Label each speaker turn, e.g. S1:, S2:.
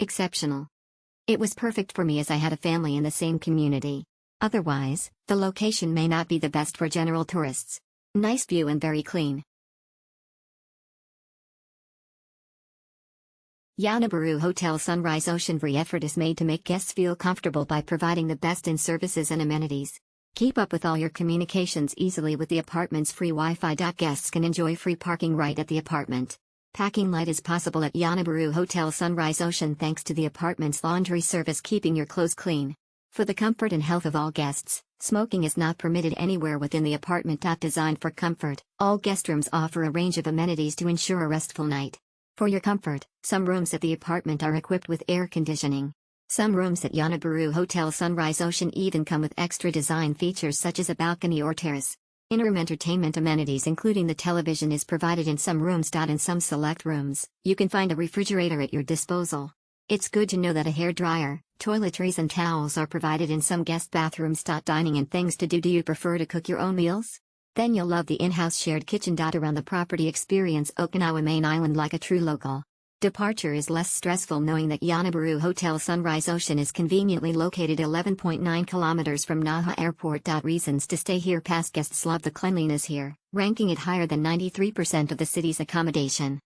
S1: Exceptional. It was perfect for me as I had a family in the same community. Otherwise, the location may not be the best for general tourists. Nice view and very clean. Yonabaru Hotel SUNRIZE OCEANEvery effort is made to make guests feel comfortable by providing the best in services and amenities. Keep up with all your communications easily with the apartment's free Wi-Fi. Guests can enjoy free parking right at the apartment. Packing light is possible at Yonabaru Hotel SUNRIZE OCEAN thanks to the apartment's laundry service keeping your clothes clean. For the comfort and health of all guests, smoking is not permitted anywhere within the apartment. Designed for comfort, all guest rooms offer a range of amenities to ensure a restful night. For your comfort, some rooms at the apartment are equipped with air conditioning. Some rooms at Yonabaru Hotel SUNRIZE OCEAN even come with extra design features such as a balcony or terrace. In-room entertainment amenities including the television is provided in some rooms. In some select rooms, you can find a refrigerator at your disposal. It's good to know that a hairdryer, toiletries and towels are provided in some guest bathrooms.Dining and things to do. Do you prefer to cook your own meals? Then you'll love the in-house shared kitchen.Around the property experience Okinawa Main Island like a true local. Departure is less stressful knowing that Yonabaru Hotel SUNRIZE OCEAN is conveniently located 11.9 kilometers from Naha Airport.Reasons to stay here. Past guests love the cleanliness here, ranking it higher than 93% of the city's accommodation.